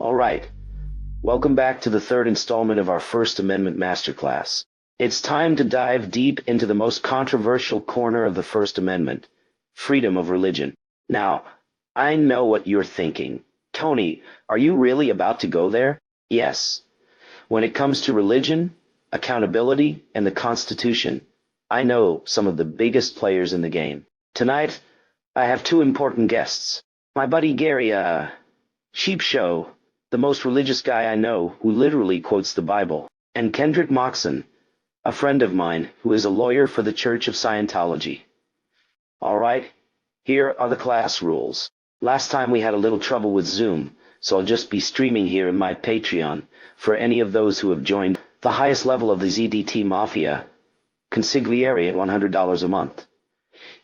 All right. Welcome back to the third installment of our First Amendment Masterclass. It's time to dive deep into the most controversial corner of the First Amendment, freedom of religion. Now, I know what you're thinking. Tony, are you really about to go there? Yes. When it comes to religion, accountability, and the Constitution, I know some of the biggest players in the game. Tonight, I have two important guests. My buddy Gary, Sheep Show, the most religious guy I know, who literally quotes the Bible, and Kendrick Moxon, a friend of mine who is a lawyer for the Church of Scientology. All right, here are the class rules. Last time we had a little trouble with Zoom, so I'll just be streaming here in my Patreon for any of those who have joined the highest level of the ZDT Mafia, consigliere at $100 a month.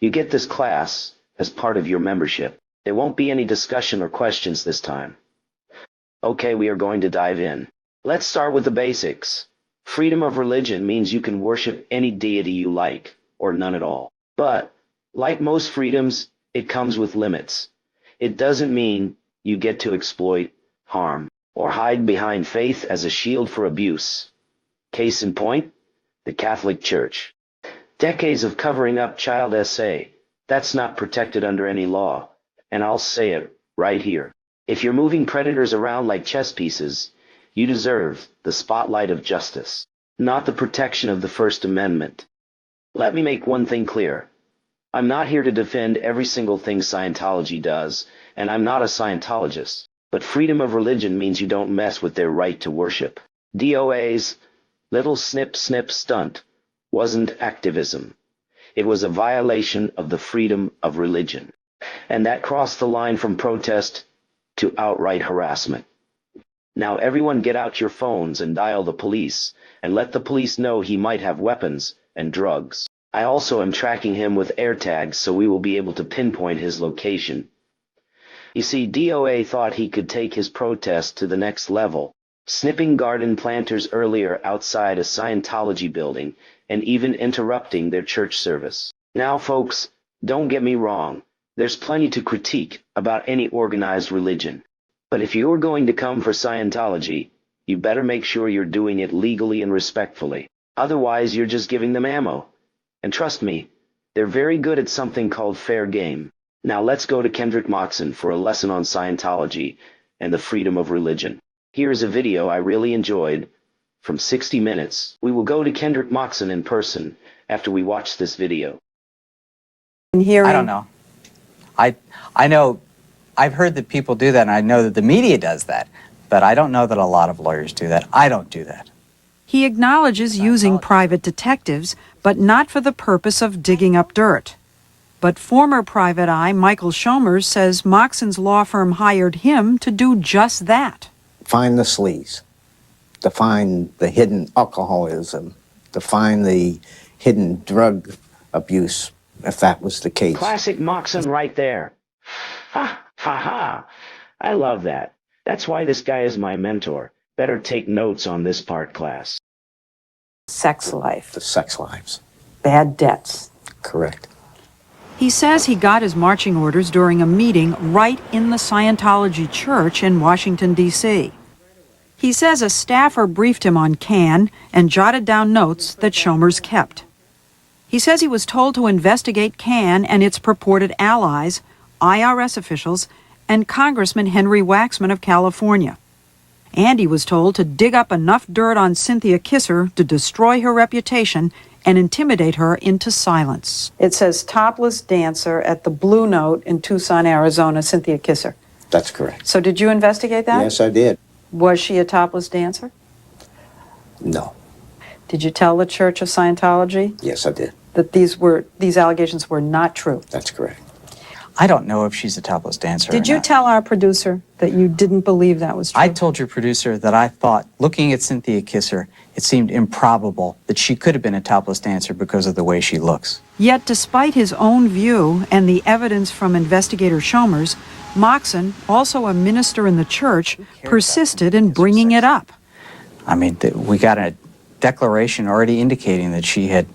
You get this class as part of your membership. There won't be any discussion or questions this time. Okay, we are going to dive in. Let's start with the basics. Freedom of religion means you can worship any deity you like, or none at all. But, like most freedoms, it comes with limits. It doesn't mean you get to exploit, harm, or hide behind faith as a shield for abuse. Case in point, the Catholic Church. Decades of covering up child SA. That's not protected under any law. And I'll say it right here. If you're moving predators around like chess pieces, you deserve the spotlight of justice, not the protection of the First Amendment. Let me make one thing clear. I'm not here to defend every single thing Scientology does, and I'm not a Scientologist. But freedom of religion means you don't mess with their right to worship. DOA's little snip-snip stunt wasn't activism. It was a violation of the freedom of religion. And that crossed the line from protest to outright harassment. Now everyone get out your phones and dial the police, and let the police know he might have weapons and drugs. I also am tracking him with AirTags so we will be able to pinpoint his location. You see, DOA thought he could take his protest to the next level, snipping garden planters earlier outside a Scientology building and even interrupting their church service. Now folks, don't get me wrong. There's plenty to critique about any organized religion. But if you're going to come for Scientology, you better make sure you're doing it legally and respectfully. Otherwise, you're just giving them ammo. And trust me, they're very good at something called fair game. Now let's go to Kendrick Moxon for a lesson on Scientology and the freedom of religion. Here's a video I really enjoyed from 60 Minutes. We will go to Kendrick Moxon in person after we watch this video. I don't know. I know, I've heard that people do that, and I know that the media does that, but I don't know that a lot of lawyers do that. I don't do that. He acknowledges using private detectives, but not for the purpose of digging up dirt. But former private eye Michael Schomer says Moxon's law firm hired him to do just that. Find the sleaze, to find the hidden alcoholism, to find the hidden drug abuse, if that was the case. Classic Moxon right there. Ha, ha, ha. I love that. That's why this guy is my mentor. Better take notes on this part, class. Sex life. The sex lives. Bad debts. Correct. He says he got his marching orders during a meeting right in the Scientology church in Washington, D.C. He says a staffer briefed him on CAN and jotted down notes that Schomer's kept. He says he was told to investigate CAN and its purported allies, IRS officials, and Congressman Henry Waxman of California. And he was told to dig up enough dirt on Cynthia Kisser to destroy her reputation and intimidate her into silence. It says topless dancer at the Blue Note in Tucson, Arizona, Cynthia Kisser. That's correct. So did you investigate that? Yes, I did. Was she a topless dancer? No. Did you tell the Church of Scientology Yes, I did. that these allegations were not true? That's correct. I don't know if she's a topless dancer Did or you not. tell our producer that you didn't believe that was true? I told your producer that I thought, looking at Cynthia Kisser, it seemed improbable that she could have been a topless dancer because of the way she looks. Yet despite his own view and the evidence from investigator Schomer's, Moxon, also a minister in the church, persisted in bringing it up. I mean, we got a declaration already indicating that she had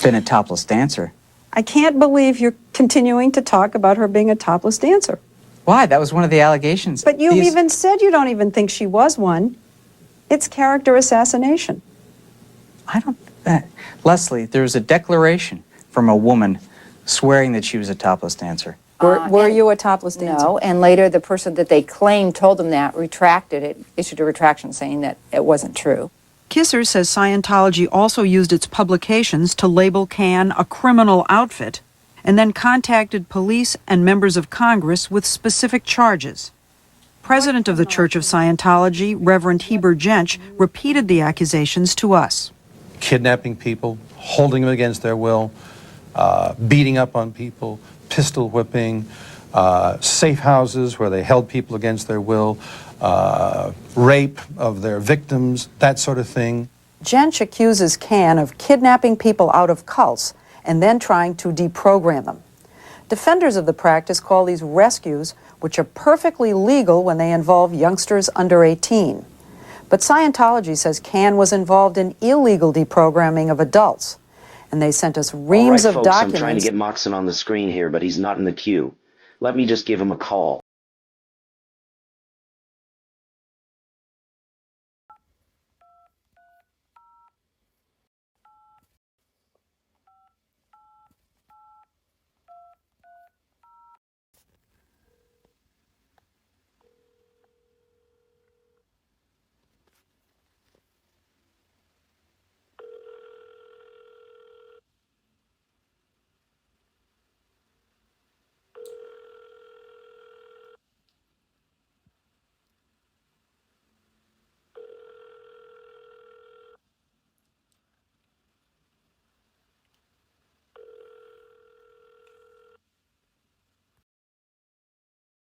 been a topless dancer. I can't believe you're continuing to talk about her being a topless dancer. Why? That was one of the allegations. But you even said you don't even think she was one. It's character assassination. I don't... Leslie, there was a declaration from a woman swearing that she was a topless dancer. Were you a topless dancer? No, and later the person that they claimed told them that retracted it, issued a retraction saying that it wasn't true. Kisser says Scientology also used its publications to label Can a criminal outfit and then contacted police and members of Congress with specific charges. President of the Church of Scientology, Reverend Heber Jensch, repeated the accusations to us. Kidnapping people, holding them against their will, beating up on people, pistol whipping, safe houses where they held people against their will, rape of their victims, that sort of thing. Jensch accuses Can of kidnapping people out of cults and then trying to deprogram them. Defenders of the practice call these rescues, which are perfectly legal when they involve youngsters under 18. But Scientology says Can was involved in illegal deprogramming of adults. And they sent us reams of folks, documents. I'm trying to get Moxon on the screen here, but he's not in the queue. Let me just give him a call.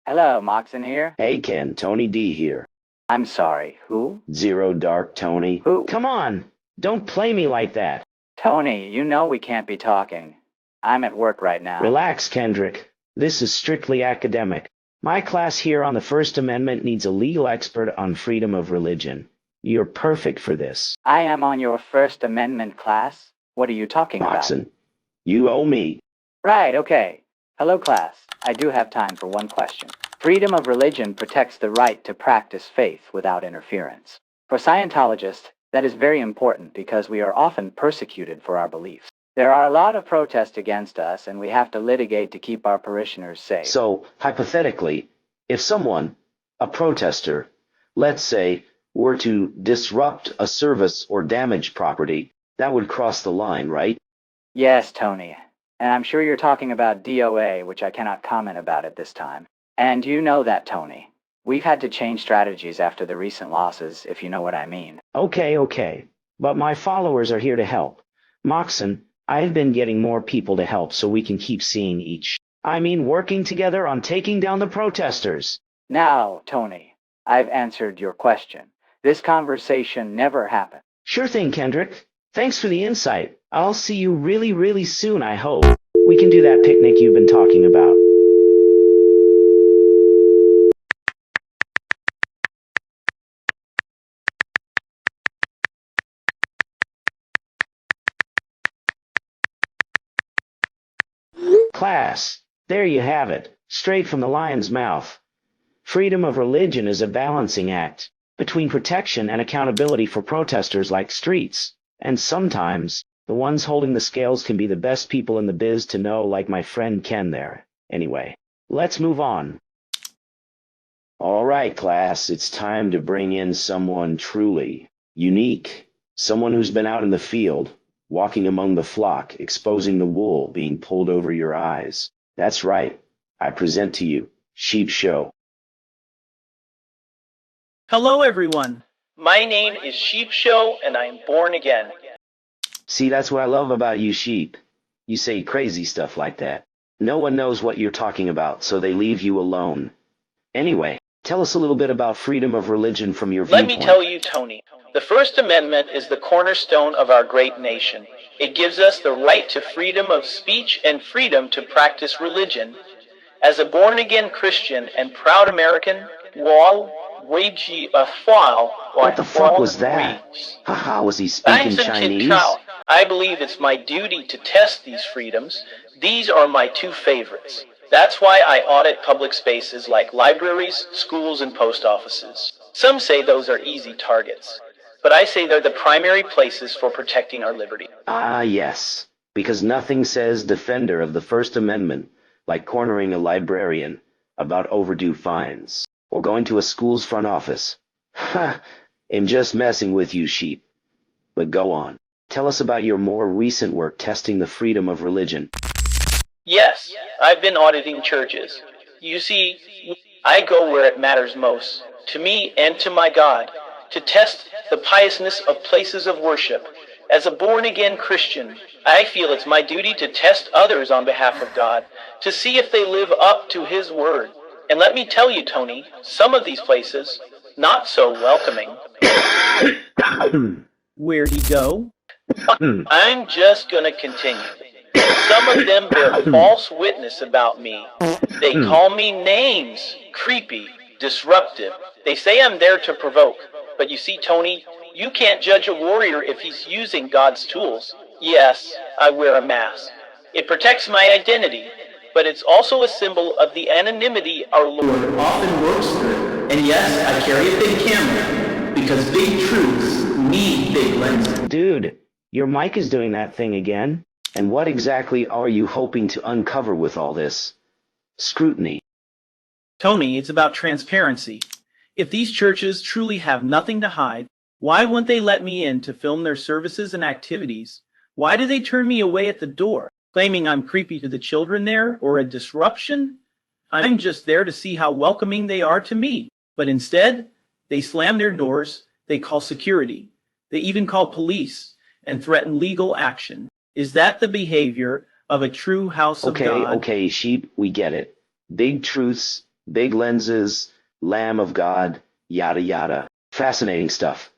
Hello, Moxen here. Hey Ken, Tony D here. I'm sorry, who? Zero Dark Tony. Who? Come on, don't play me like that. Tony, you know we can't be talking. I'm at work right now. Relax, Kendrick. This is strictly academic. My class here on the First Amendment needs a legal expert on freedom of religion. You're perfect for this. I am on your First Amendment class. What are you talking about? Moxon, you owe me. Right, okay. Hello, class. I do have time for one question. Freedom of religion protects the right to practice faith without interference. For Scientologists, that is very important because we are often persecuted for our beliefs. There are a lot of protests against us, and we have to litigate to keep our parishioners safe. So, hypothetically, if someone, a protester, let's say, were to disrupt a service or damage property, that would cross the line, right? Yes, Tony. And I'm sure you're talking about DOA, which I cannot comment about at this time. And you know that, Tony. We've had to change strategies after the recent losses, if you know what I mean. Okay. But my followers are here to help. Moxon, I've been getting more people to help so we can keep seeing working together on taking down the protesters. Now, Tony, I've answered your question. This conversation never happened. Sure thing, Kendrick. Thanks for the insight. I'll see you really, really soon, I hope. We can do that picnic you've been talking about. Class, there you have it, straight from the lion's mouth. Freedom of religion is a balancing act between protection and accountability for protesters like streets. And sometimes, the ones holding the scales can be the best people in the biz to know, like my friend Ken there. Anyway, let's move on. All right, class, it's time to bring in someone truly unique. Someone who's been out in the field, walking among the flock, exposing the wool being pulled over your eyes. That's right. I present to you, Sheep Show. Hello, everyone. My name is Sheep Show, and I am born again. See, that's what I love about you, Sheep. You say crazy stuff like that. No one knows what you're talking about, so they leave you alone. Anyway, tell us a little bit about freedom of religion from your viewpoint. Let me tell you, Tony, the First Amendment is the cornerstone of our great nation. It gives us the right to freedom of speech and freedom to practice religion. As a born-again Christian and proud American, what the fuck was that? Haha, was he speaking Chinese? I believe it's my duty to test these freedoms. These are my two favorites. That's why I audit public spaces like libraries, schools, and post offices. Some say those are easy targets, but I say they're the primary places for protecting our liberty. Ah, yes, because nothing says defender of the First Amendment like cornering a librarian about overdue fines, or going to a school's front office. Ha! I'm just messing with you, sheep. But go on. Tell us about your more recent work testing the freedom of religion. Yes, I've been auditing churches. You see, I go where it matters most, to me and to my God, to test the piousness of places of worship. As a born-again Christian, I feel it's my duty to test others on behalf of God, to see if they live up to His word. And let me tell you, Tony, some of these places, not so welcoming. Where'd he go? I'm just gonna continue. Some of them bear false witness about me. They call me names, creepy, disruptive. They say I'm there to provoke. But you see, Tony, you can't judge a warrior if he's using God's tools. Yes, I wear a mask. It protects my identity, but it's also a symbol of the anonymity our Lord often works through. And yes, I carry a big camera, because big truths need big lenses. Dude, your mic is doing that thing again. And what exactly are you hoping to uncover with all this scrutiny? Tony, it's about transparency. If these churches truly have nothing to hide, why wouldn't they let me in to film their services and activities? Why do they turn me away at the door, claiming I'm creepy to the children there or a disruption? I'm just there to see how welcoming they are to me. But instead, they slam their doors, they call security, they even call police and threaten legal action. Is that the behavior of a true house of God? Okay, sheep, we get it. Big truths, big lenses, Lamb of God, yada yada. Fascinating stuff.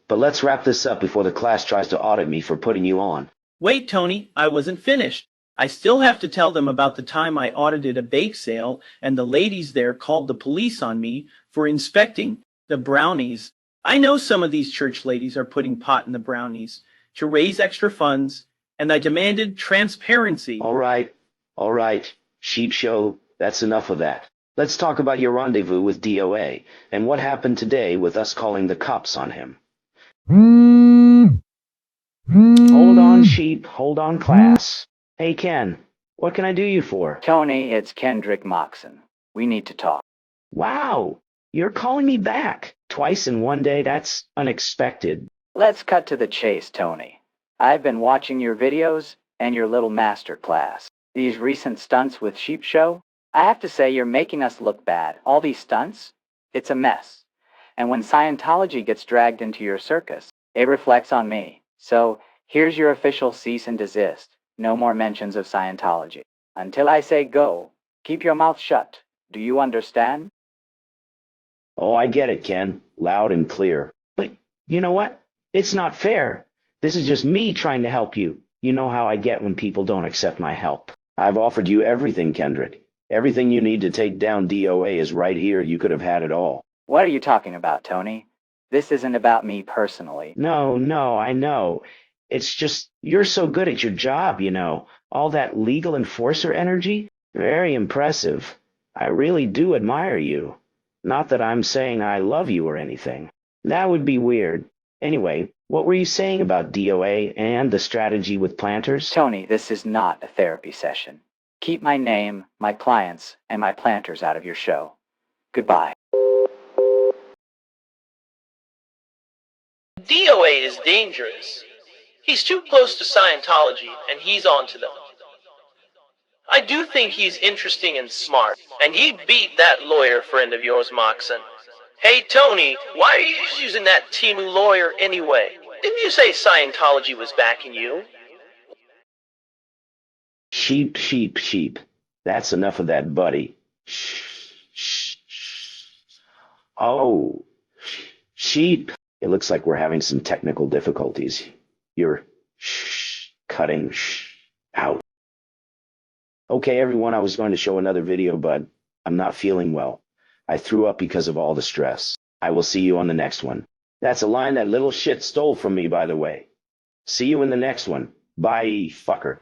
But let's wrap this up before the class tries to audit me for putting you on. Wait, Tony, I wasn't finished. I still have to tell them about the time I audited a bake sale and the ladies there called the police on me for inspecting the brownies. I know some of these church ladies are putting pot in the brownies to raise extra funds, and I demanded transparency. All right, sheep show, that's enough of that. Let's talk about your rendezvous with DOA, and what happened today with us calling the cops on him. Hold on, sheep, hold on, class. Hey, Ken, what can I do you for? Tony, it's Kendrick Moxon. We need to talk. Wow, you're calling me back. Twice in one day, that's unexpected. Let's cut to the chase, Tony. I've been watching your videos and your little master class. These recent stunts with Sheep Show, I have to say you're making us look bad. All these stunts, it's a mess. And when Scientology gets dragged into your circus, it reflects on me. So here's your official cease and desist. No more mentions of Scientology. Until I say go, keep your mouth shut. Do you understand? Oh, I get it, Ken. Loud and clear. But you know what? It's not fair. This is just me trying to help you. You know how I get when people don't accept my help. I've offered you everything, Kendrick. Everything you need to take down DOA is right here. You could have had it all. What are you talking about, Tony? This isn't about me personally. No, I know. It's just, you're so good at your job, you know. All that legal enforcer energy. Very impressive. I really do admire you. Not that I'm saying I love you or anything. That would be weird. Anyway, what were you saying about DOA and the strategy with planters? Tony, this is not a therapy session. Keep my name, my clients, and my planters out of your show. Goodbye. DOA is dangerous. He's too close to Scientology, and he's on to them. I do think he's interesting and smart, and he'd beat that lawyer friend of yours, Moxon. Hey, Tony, why are you using that Timu lawyer anyway? Didn't you say Scientology was backing you? Sheep. That's enough of that, buddy. Shh. Oh, sheep. It looks like we're having some technical difficulties. You're cutting out. Okay, everyone, I was going to show another video, but I'm not feeling well. I threw up because of all the stress. I will see you on the next one. That's a line that little shit stole from me, by the way. See you in the next one. Bye, fucker.